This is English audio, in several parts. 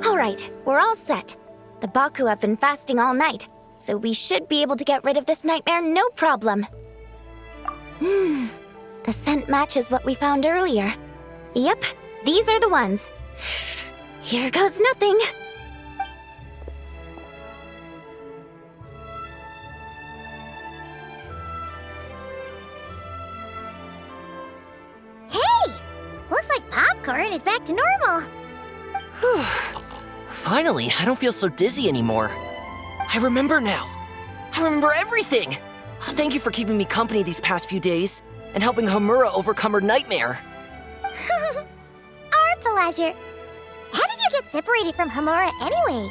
Alright, we're all set. The Baku have been fasting all night, so we should be able to get rid of this nightmare no problem. The scent matches what we found earlier. Yep, these are the ones. Here goes nothing. Hey! Looks like popcorn is back to normal. Whew. Finally, I don't feel so dizzy anymore. I remember now. I remember everything. Thank you for keeping me company these past few days and helping Homura overcome her nightmare. Our pleasure. How did you get separated from Homura anyway?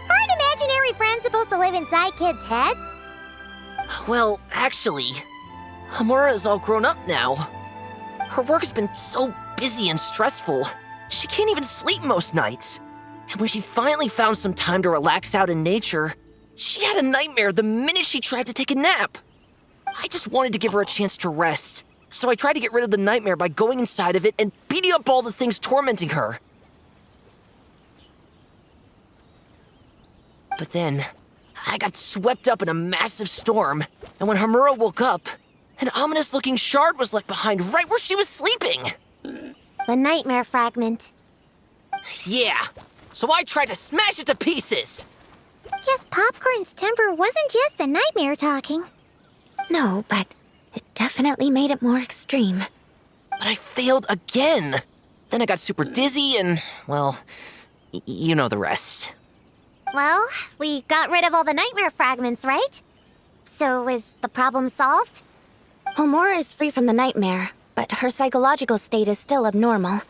Aren't imaginary friends supposed to live inside kids' heads? Well, actually, Homura is all grown up now. Her work has been so busy and stressful. She can't even sleep most nights. And when she finally found some time to relax out in nature, she had a nightmare the minute she tried to take a nap. I just wanted to give her a chance to rest, so I tried to get rid of the nightmare by going inside of it and beating up all the things tormenting her. But then, I got swept up in a massive storm, and when Homura woke up, an ominous-looking shard was left behind right where she was sleeping. The nightmare fragment. Yeah, so I tried to smash it to pieces. Guess Popcorn's temper wasn't just the nightmare talking. No, but it definitely made it more extreme. But I failed again. Then I got super dizzy and, well, you know the rest. Well, we got rid of all the nightmare fragments, right? So is the problem solved? Homura is free from the nightmare, but her psychological state is still abnormal.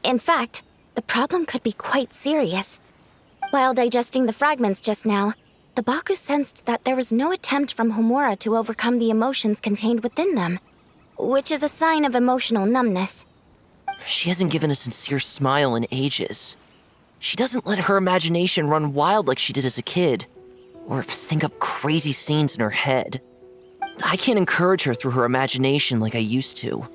In fact, the problem could be quite serious. While digesting the fragments just now, the Baku sensed that there was no attempt from Homura to overcome the emotions contained within them, which is a sign of emotional numbness. She hasn't given a sincere smile in ages. She doesn't let her imagination run wild like she did as a kid, or think up crazy scenes in her head. I can't encourage her through her imagination like I used to.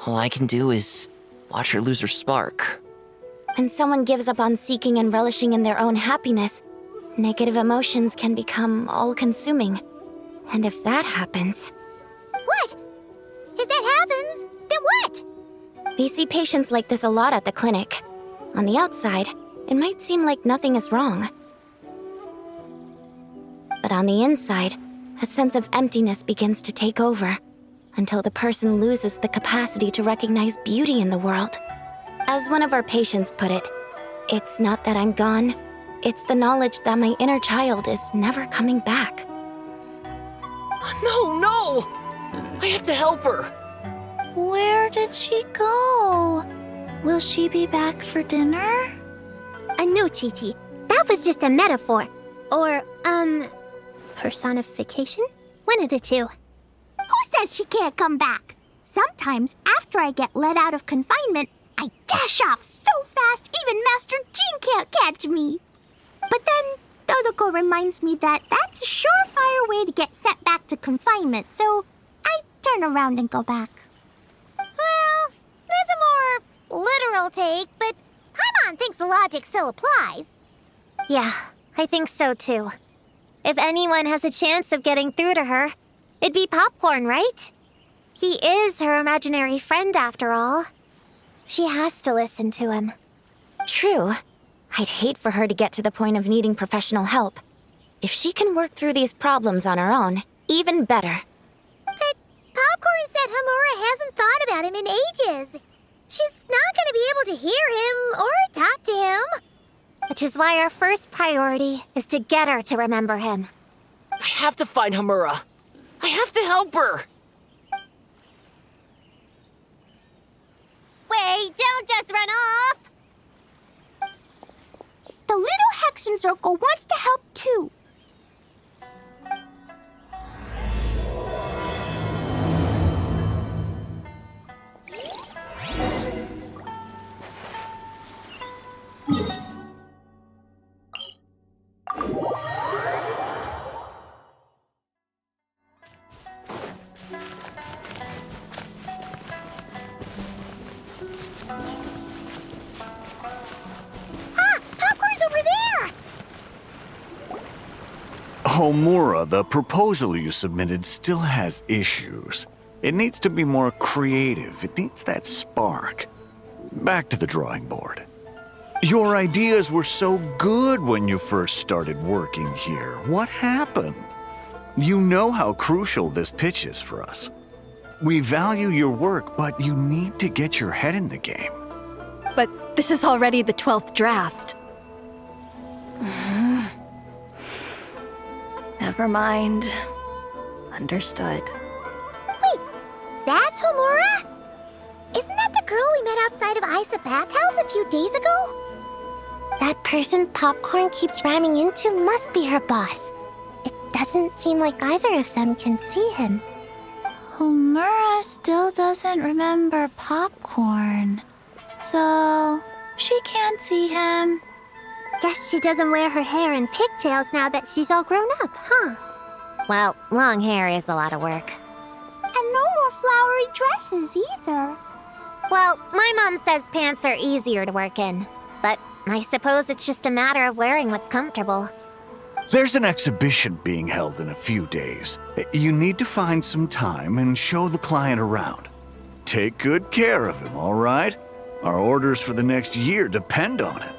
All I can do is watch her lose her spark. When someone gives up on seeking and relishing in their own happiness, negative emotions can become all-consuming. And if that happens... What? If that happens, then what? We see patients like this a lot at the clinic. On the outside, it might seem like nothing is wrong. But on the inside, a sense of emptiness begins to take over, until the person loses the capacity to recognize beauty in the world. As one of our patients put it, it's not that I'm gone, it's the knowledge that my inner child is never coming back. No! I have to help her! Where did she go? Will she be back for dinner? No, Chi-Chi. That was just a metaphor. Or, personification? One of the two. Who says she can't come back? Sometimes, after I get let out of confinement, I dash off so fast even Master Jean can't catch me. But then, Dodoko reminds me that that's a surefire way to get sent back to confinement, so I turn around and go back. Well, there's a more literal take, but Paimon thinks the logic still applies. Yeah, I think so too. If anyone has a chance of getting through to her, it'd be Popcorn, right? He is her imaginary friend after all. She has to listen to him. True. I'd hate for her to get to the point of needing professional help. If she can work through these problems on her own, even better. But Popcorn said Homura hasn't thought about him in ages. She's not going to be able to hear him or talk to him. Which is why our first priority is to get her to remember him. I have to find Homura. I have to help her! Wait, don't just run off! The little Hexen Circle wants to help too. Homura, the proposal you submitted still has issues. It needs to be more creative. It needs that spark. Back to the drawing board. Your ideas were so good when you first started working here. What happened? You know how crucial this pitch is for us. We value your work, but you need to get your head in the game. But this is already the 12th draft. Never mind. Understood. Wait, that's Homura? Isn't that the girl we met outside of Isa Bathhouse a few days ago? That person Popcorn keeps ramming into must be her boss. It doesn't seem like either of them can see him. Homura still doesn't remember Popcorn. So, she can't see him. Guess she doesn't wear her hair in pigtails now that she's all grown up, huh? Well, long hair is a lot of work. And no more flowery dresses either. Well, my mom says pants are easier to work in. But I suppose it's just a matter of wearing what's comfortable. There's an exhibition being held in a few days. You need to find some time and show the client around. Take good care of him, all right? Our orders for the next year depend on it.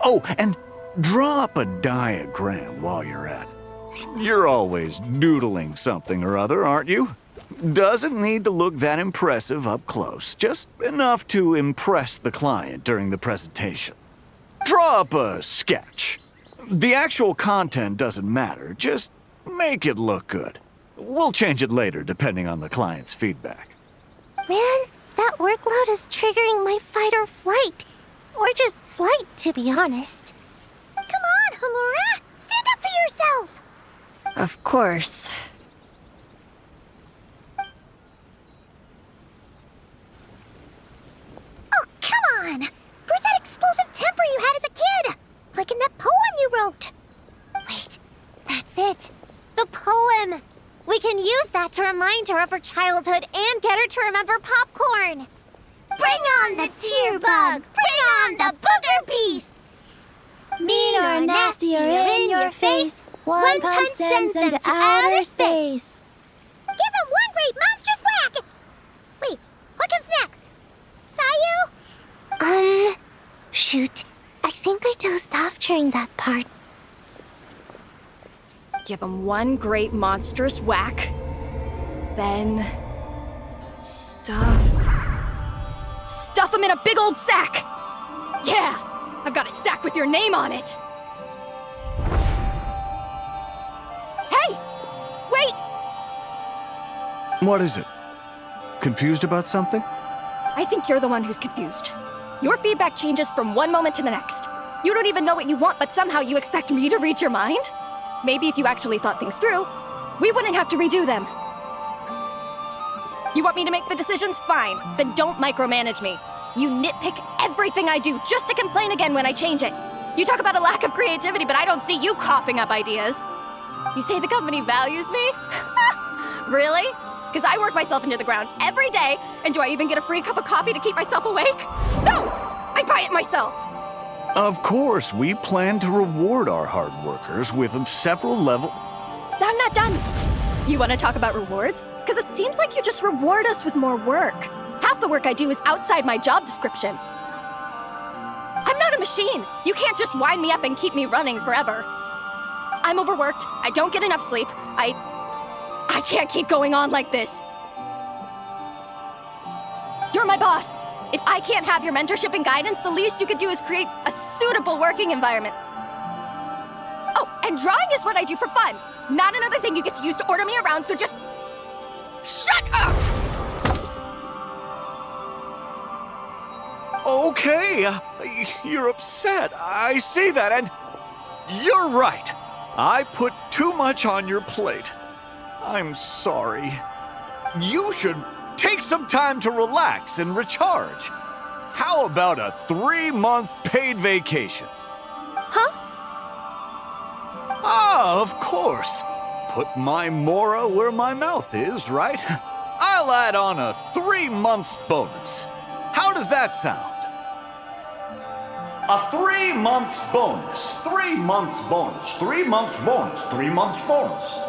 Oh, and draw up a diagram while you're at it. You're always doodling something or other, aren't you? Doesn't need to look that impressive up close, just enough to impress the client during the presentation. Draw up a sketch. The actual content doesn't matter, just make it look good. We'll change it later depending on the client's feedback. Man, that workload is triggering my fight or flight. Or just flight, to be honest. Come on, Homura! Stand up for yourself! Of course. Oh, come on! Where's that explosive temper you had as a kid? Like in that poem you wrote. Wait, that's it. The poem. We can use that to remind her of her childhood and get her to remember Popcorn. Bring on the tear bugs! Bring on the booger beasts! Mean or nasty or in your face, one punch sends them to outer space. Give them one great monstrous whack! Wait, what comes next? Sayu? Shoot. I think I dozed off during that part. Give him one great monstrous whack. Then... Stuff him in a big old sack! Yeah! I've got a sack with your name on it! Hey! Wait! What is it? Confused about something? I think you're the one who's confused. Your feedback changes from one moment to the next. You don't even know what you want, but somehow you expect me to read your mind? Maybe if you actually thought things through, we wouldn't have to redo them. You want me to make the decisions? Fine. Then don't micromanage me. You nitpick everything I do just to complain again when I change it. You talk about a lack of creativity, but I don't see you coughing up ideas. You say the company values me? Really? Because I work myself into the ground every day, and do I even get a free cup of coffee to keep myself awake? No! I buy it myself! Of course, we plan to reward our hard workers with several level... I'm not done. You want to talk about rewards? Because it seems like you just reward us with more work. Half the work I do is outside my job description. I'm not a machine. You can't just wind me up and keep me running forever. I'm overworked. I don't get enough sleep. I can't keep going on like this. You're my boss. If I can't have your mentorship and guidance, the least you could do is create a suitable working environment. Oh, and drawing is what I do for fun. Not another thing you get to use to order me around, so just... shut up! Okay, you're upset. I see that, and you're right. I put too much on your plate. I'm sorry. You should take some time to relax and recharge. How about a 3-month paid vacation? Huh? Ah, of course. Put my mora where my mouth is, right? I'll add on a 3 months bonus. How does that sound? A 3 months bonus. 3 months bonus. 3 months bonus. 3 months bonus.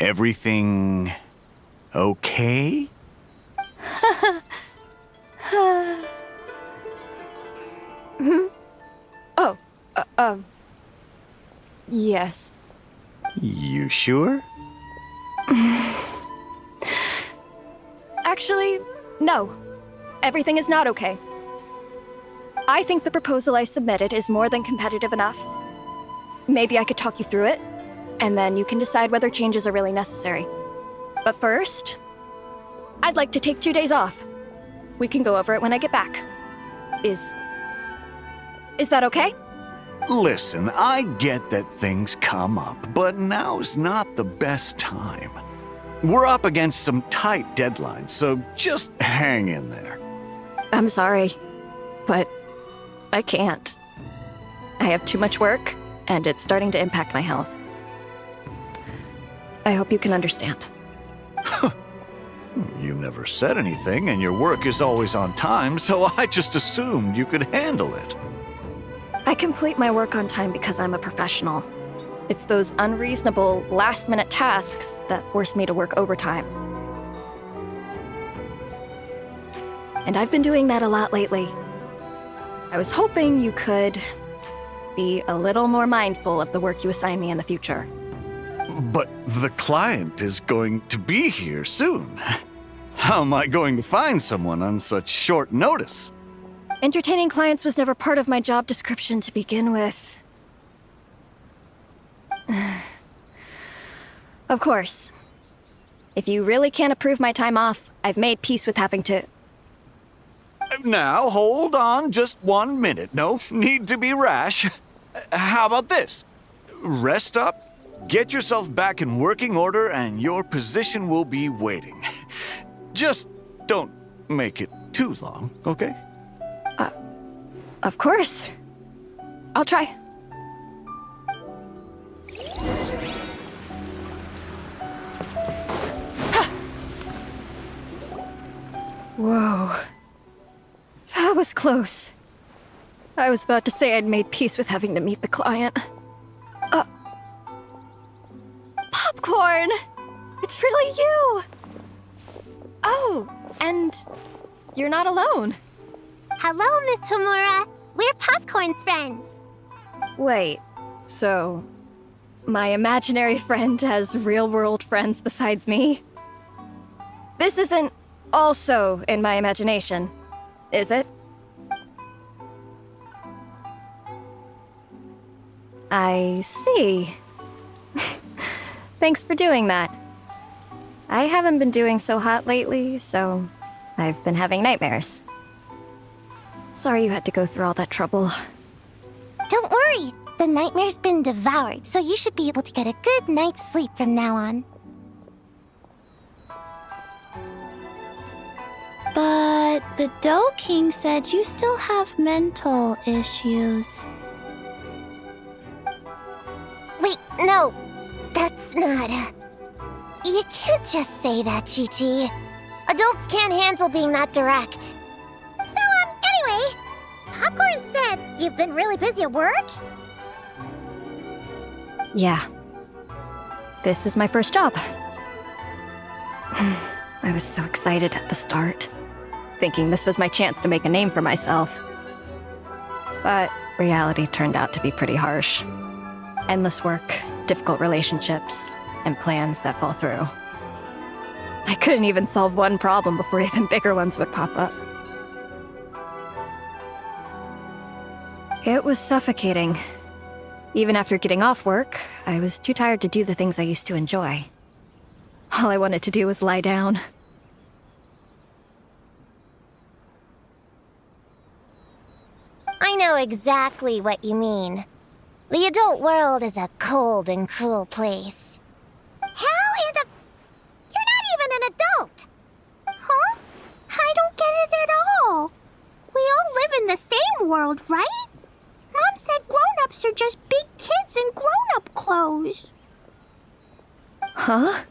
Everything okay? Yes. You sure? Actually, no. Everything is not okay. I think the proposal I submitted is more than competitive enough. Maybe I could talk you through it, and then you can decide whether changes are really necessary. But first, I'd like to take 2 days off. We can go over it when I get back. Is that okay? Listen, I get that things come up, but now's not the best time. We're up against some tight deadlines, so just hang in there. I'm sorry, but I can't. I have too much work, and it's starting to impact my health. I hope you can understand. You never said anything, and your work is always on time, so I just assumed you could handle it. I complete my work on time because I'm a professional. It's those unreasonable, last-minute tasks that force me to work overtime. And I've been doing that a lot lately. I was hoping you could be a little more mindful of the work you assign me in the future. But the client is going to be here soon. How am I going to find someone on such short notice? Entertaining clients was never part of my job description to begin with. Of course. If you really can't approve my time off, I've made peace with having to... Now, hold on just 1 minute. No need to be rash. How about this? Rest up, get yourself back in working order, and your position will be waiting. Just don't make it too long, okay? Of course. I'll try. Whoa. That was close. I was about to say I'd made peace with having to meet the client. Popcorn! It's really you! Oh, and you're not alone. Hello, Miss Homura. We're Popcorn's friends. Wait, so my imaginary friend has real-world friends besides me? This isn't also in my imagination, is it? I see. Thanks for doing that. I haven't been doing so hot lately, so I've been having nightmares. Sorry you had to go through all that trouble. Don't worry. The nightmare's been devoured, so you should be able to get a good night's sleep from now on. But the Dough King said you still have mental issues. Wait, no. That's not... You can't just say that, Chi-Chi. Adults can't handle being that direct. So, anyway, Popcorn said you've been really busy at work? Yeah. This is my first job. I was so excited at the start, thinking this was my chance to make a name for myself. But reality turned out to be pretty harsh. Endless work, difficult relationships, and plans that fall through. I couldn't even solve one problem before even bigger ones would pop up. It was suffocating. Even after getting off work, I was too tired to do the things I used to enjoy. All I wanted to do was lie down. I know exactly what you mean. The adult world is a cold and cruel place. How in the... You're not even an adult! Huh? I don't get it at all. We all live in the same world, right? Mom said grown-ups are just big kids in grown-up clothes. clothes. Huh?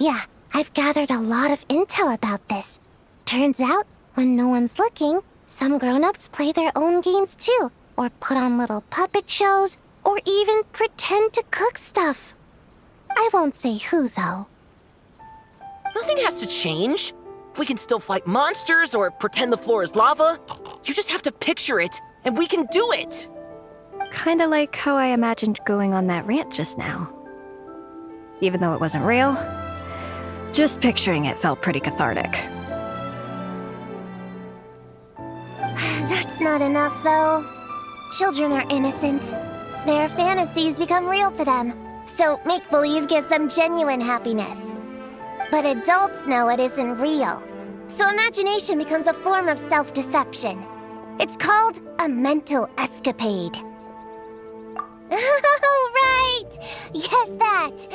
Yeah, I've gathered a lot of intel about this. Turns out, when no one's looking, some grown-ups play their own games too, or put on little puppet shows, or even pretend to cook stuff. I won't say who, though. Nothing has to change. We can still fight monsters or pretend the floor is lava. You just have to picture it, and we can do it! Kinda like how I imagined going on that rant just now. Even though it wasn't real, just picturing it felt pretty cathartic. That's not enough, though. Children are innocent. Their fantasies become real to them, so make-believe gives them genuine happiness. But adults know it isn't real, so imagination becomes a form of self-deception. It's called a mental escapade. Oh, right! Yes, that!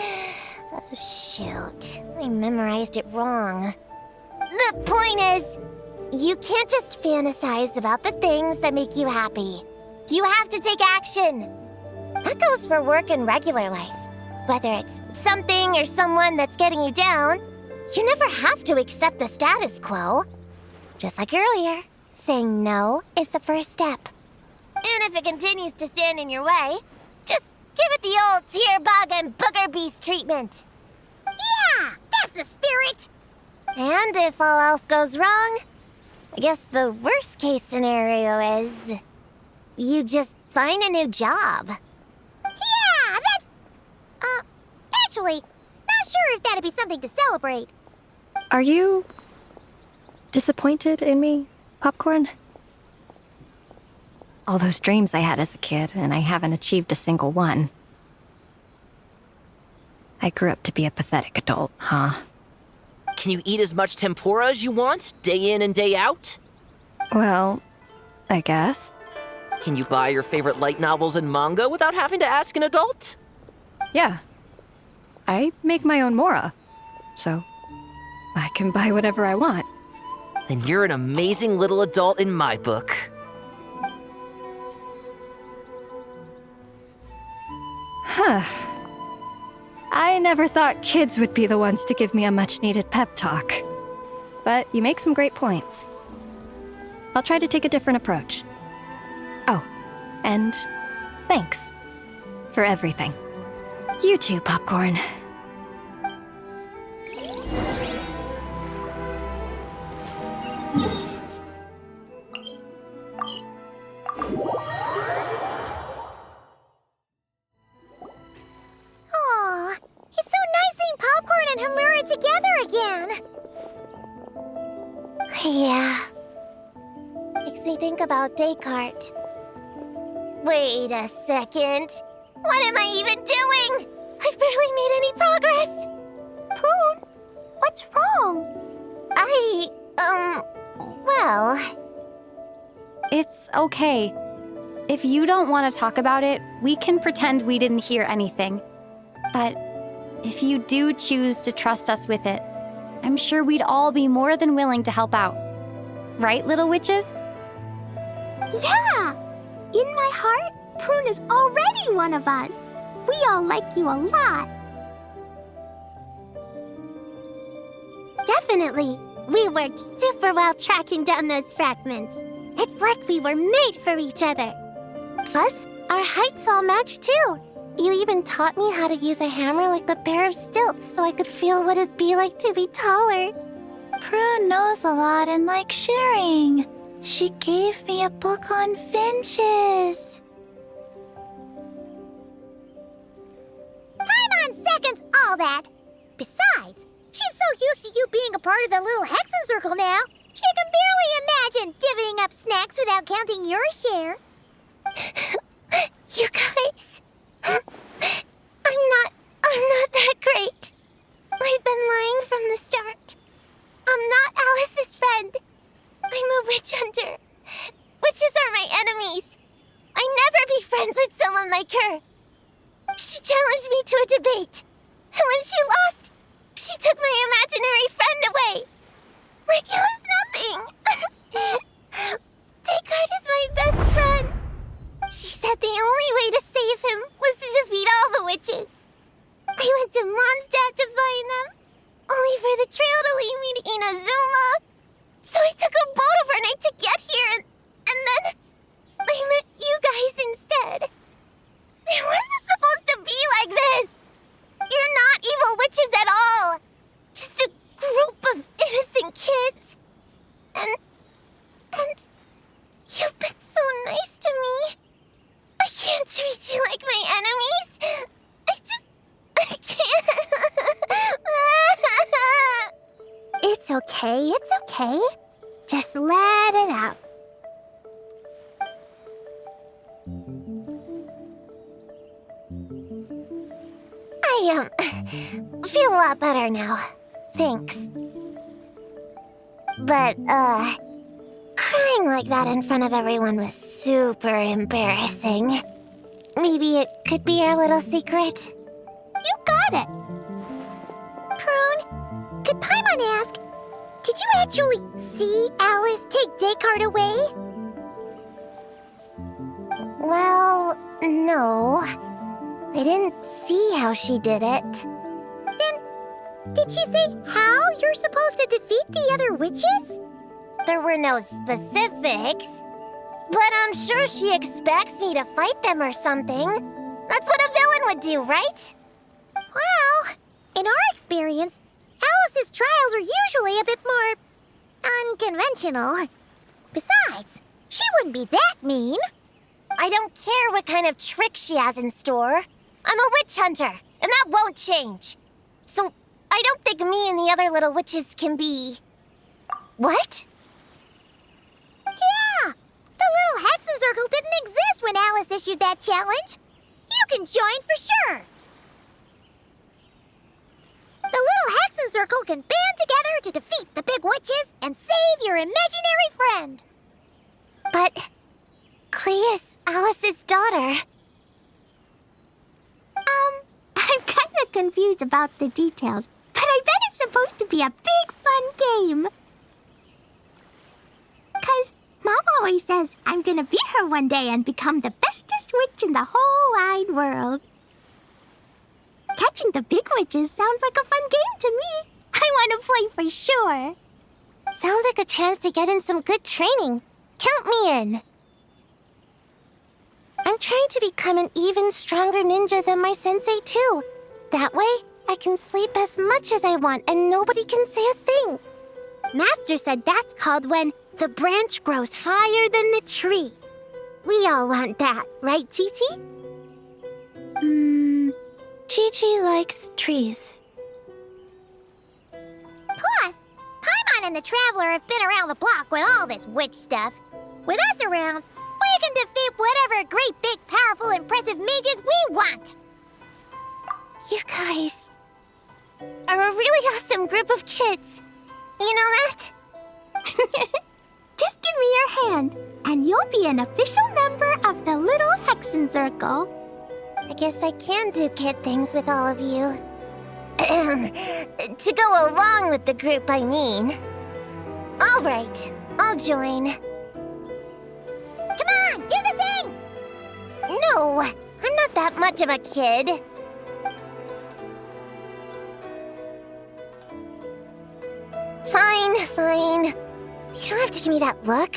Oh, shoot. I memorized it wrong. The point is, you can't just fantasize about the things that make you happy. You have to take action. That goes for work and regular life. Whether it's something or someone that's getting you down, you never have to accept the status quo. Just like earlier, saying no is the first step. And if it continues to stand in your way, just give it the old tear bug and booger beast treatment. Yeah, that's the spirit. And if all else goes wrong, I guess the worst case scenario is you just find a new job. Yeah, that's... actually, not sure if that'd be something to celebrate. Are you disappointed in me, Popcorn? All those dreams I had as a kid, and I haven't achieved a single one. I grew up to be a pathetic adult, huh? Can you eat as much tempura as you want, day in and day out? Well, I guess. Can you buy your favorite light novels and manga without having to ask an adult? Yeah. I make my own mora, so I can buy whatever I want. Then you're an amazing little adult in my book. Huh. I never thought kids would be the ones to give me a much-needed pep talk. But you make some great points. I'll try to take a different approach. Oh, and thanks for everything. You too, Popcorn. Aw, it's so nice seeing Popcorn and Hamura together again. Yeah. Makes me think about Descartes. Wait a second. What am I even doing? I've barely made any progress. Prune, what's wrong? Well... It's okay. If you don't want to talk about it, we can pretend we didn't hear anything. But if you do choose to trust us with it, I'm sure we'd all be more than willing to help out. Right, little witches? Yeah! In my heart, Prune is already one of us. We all like you a lot. Definitely. We worked super well tracking down those fragments. It's like we were made for each other. Plus, our heights all match too. You even taught me how to use a hammer like the Bear of Stilts so I could feel what it'd be like to be taller. Prune knows a lot and likes sharing. She gave me a book on finches. Time on seconds, all that. Besides, she's so used to you being a part of the little Hexen Circle now, she can barely imagine divvying up snacks without counting your share. You guys, I'm not that great. I've been lying from the start. I'm not Alice's friend. I'm a witch hunter. Witches are my enemies. I'd never be friends with someone like her. She challenged me to a debate, and when she lost, she took my imaginary friend away. Like it was nothing. Descartes is my best friend. She said the only way to save him was to okay, it's okay. Just let it out. I, feel a lot better now. Thanks. But, crying like that in front of everyone was super embarrassing. Maybe it could be our little secret? You got it! Prune, could Paimon ask, did you actually see Alice take Descartes away? Well, no. I didn't see how she did it. Then, did she say how you're supposed to defeat the other witches? There were no specifics. But I'm sure she expects me to fight them or something. That's what a villain would do, right? Well, in our experience, Alice's trials are usually a bit more unconventional. Besides, she wouldn't be that mean. I don't care what kind of trick she has in store. I'm a witch hunter, and that won't change. So, I don't think me and the other little witches can be... What? Yeah! The little Hexen Circle didn't exist when Alice issued that challenge. You can join for sure. The little Hexen Circle can band together to defeat the big witches and save your imaginary friend. But... Clea is Alice's daughter. I'm kind of confused about the details, but I bet it's supposed to be a big fun game. 'Cause Mom always says I'm gonna beat her one day and become the bestest witch in the whole wide world. Catching the big witches sounds like a fun game to me. I want to play for sure. Sounds like a chance to get in some good training. Count me in. I'm trying to become an even stronger ninja than my sensei, too. That way, I can sleep as much as I want and nobody can say a thing. Master said that's called when the branch grows higher than the tree. We all want that, right, Chi-Chi? Chi-Chi likes trees. Plus, Paimon and the Traveler have been around the block with all this witch stuff. With us around, we can defeat whatever great, big, powerful, impressive mages we want. You guys are a really awesome group of kids. You know that? Just give me your hand, and you'll be an official member of the Little Hexen Circle. I guess I can do kid things with all of you. To go along with the group, I mean. All right, I'll join. Come on, do the thing! No, I'm not that much of a kid. Fine. You don't have to give me that look.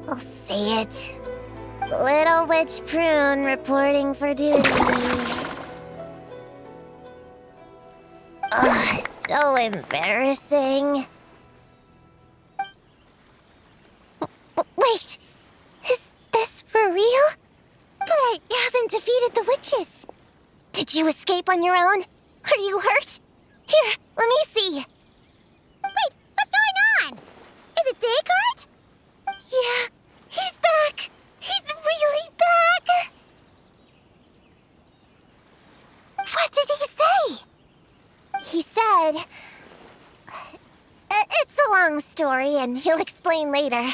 I'll say it. Little Witch Prune reporting for duty. Ugh, so embarrassing. Wait, is this for real? But I haven't defeated the witches. Did you escape on your own? Are you hurt? Here, let me see. Wait, what's going on? Is it Descartes? Yeah, he's back. He's really back. What did he say? He said... It's a long story, and he'll explain later.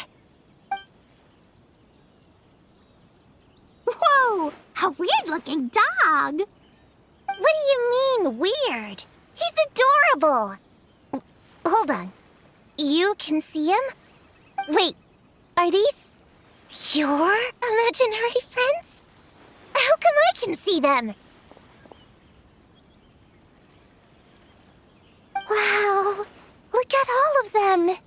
Whoa, a weird-looking dog. What do you mean, weird? He's adorable. Hold on. You can see him? Wait, are these your imaginary friends? How come I can see them? Wow, look at all of them.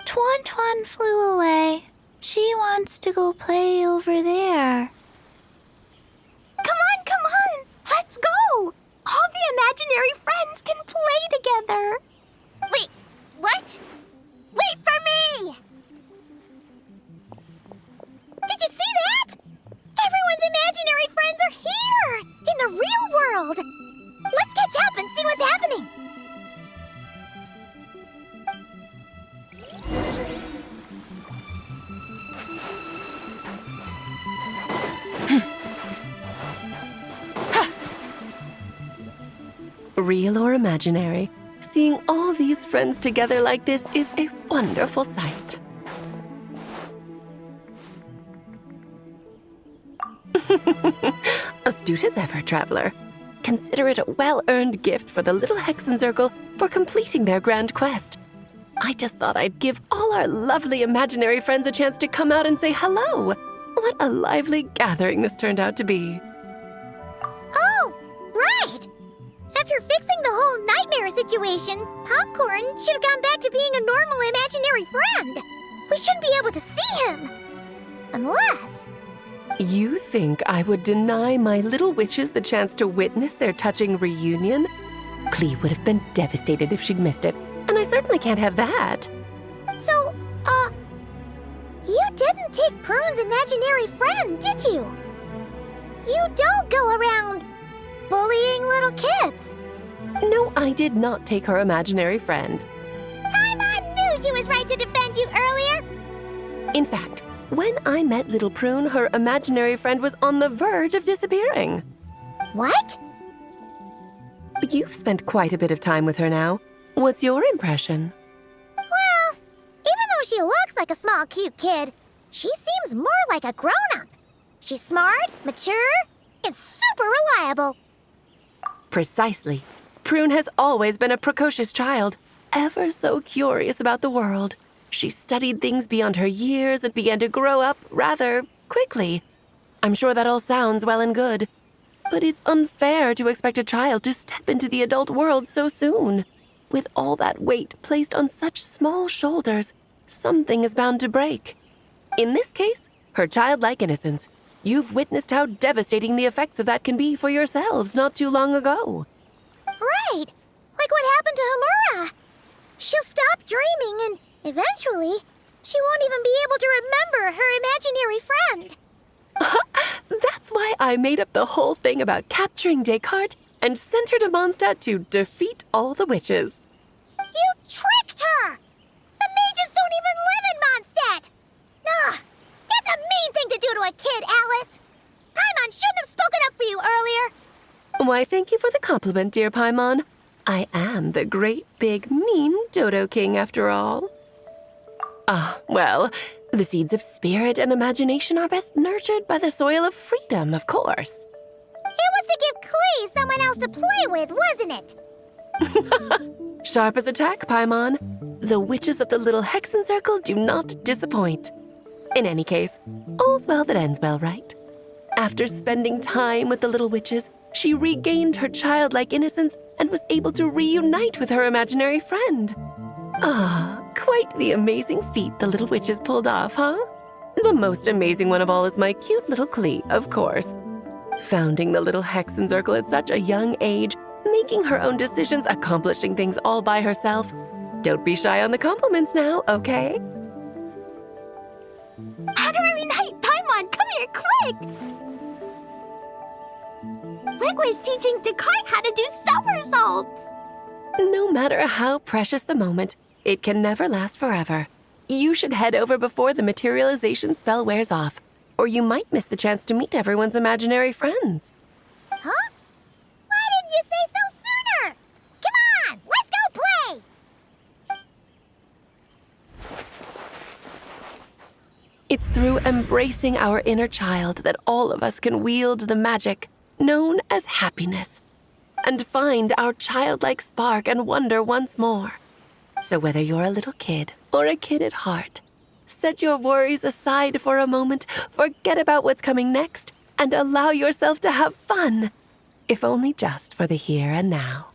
Tuan flew away. She wants to go play over there. Come on, let's go. All the imaginary friends can play together. Wait, what? Wait for me! Did you see that? Everyone's imaginary friends are here, in the real world. Let's catch up and see what's happening. Real or imaginary, seeing all these friends together like this is a wonderful sight. Astute as ever, traveler. Consider it a well-earned gift for the little Hexen Circle for completing their grand quest. I just thought I'd give all our lovely imaginary friends a chance to come out and say hello. What a lively gathering this turned out to be. Oh, right! After fixing the whole nightmare situation, Popcorn should have gone back to being a normal imaginary friend. We shouldn't be able to see him. Unless... You think I would deny my little witches the chance to witness their touching reunion? Klee would have been devastated if she'd missed it, and I certainly can't have that. So, you didn't take Prune's imaginary friend, did you? You don't go around bullying little kids. No, I did not take her imaginary friend. Paimon knew she was right to defend you earlier. In fact, when I met little Prune, her imaginary friend was on the verge of disappearing. What? You've spent quite a bit of time with her now. What's your impression? Well, even though she looks like a small, cute kid, she seems more like a grown-up. She's smart, mature, and super reliable. Precisely. Prune has always been a precocious child, ever so curious about the world. She studied things beyond her years and began to grow up rather quickly. I'm sure that all sounds well and good, but it's unfair to expect a child to step into the adult world so soon. With all that weight placed on such small shoulders, something is bound to break. In this case, her childlike innocence. You've witnessed how devastating the effects of that can be for yourselves not too long ago. Right, like what happened to Hamura. She'll stop dreaming and eventually, she won't even be able to remember her imaginary friend. That's why I made up the whole thing about capturing Descartes and sent her to Mondstadt to defeat all the witches. You tricked her! The mages don't even live in Mondstadt! Ugh, that's a mean thing to do to a kid, Alice! Paimon shouldn't have spoken up for you earlier! Why, thank you for the compliment, dear Paimon. I am the great, big, mean Dodo King, after all. Well, the seeds of spirit and imagination are best nurtured by the soil of freedom, of course. It was to give Klee someone else to play with, wasn't it? Sharp as a tack, Paimon. The witches of the Little Hexen Circle do not disappoint. In any case, all's well that ends well, right? After spending time with the little witches, she regained her childlike innocence and was able to reunite with her imaginary friend. Quite the amazing feat the little witches pulled off, huh? The most amazing one of all is my cute little Klee, of course. Founding the Little Hexen Circle at such a young age, making her own decisions, accomplishing things all by herself. Don't be shy on the compliments now, okay? Honorary Knight Paimon, come here quick! Wigway's teaching Descartes how to do somersaults! No matter how precious the moment, it can never last forever. You should head over before the materialization spell wears off, or you might miss the chance to meet everyone's imaginary friends. Huh? Why didn't you say so sooner? Come on, let's go play! It's through embracing our inner child that all of us can wield the magic known as happiness and find our childlike spark and wonder once more. So whether you're a little kid or a kid at heart, set your worries aside for a moment, forget about what's coming next, and allow yourself to have fun, if only just for the here and now.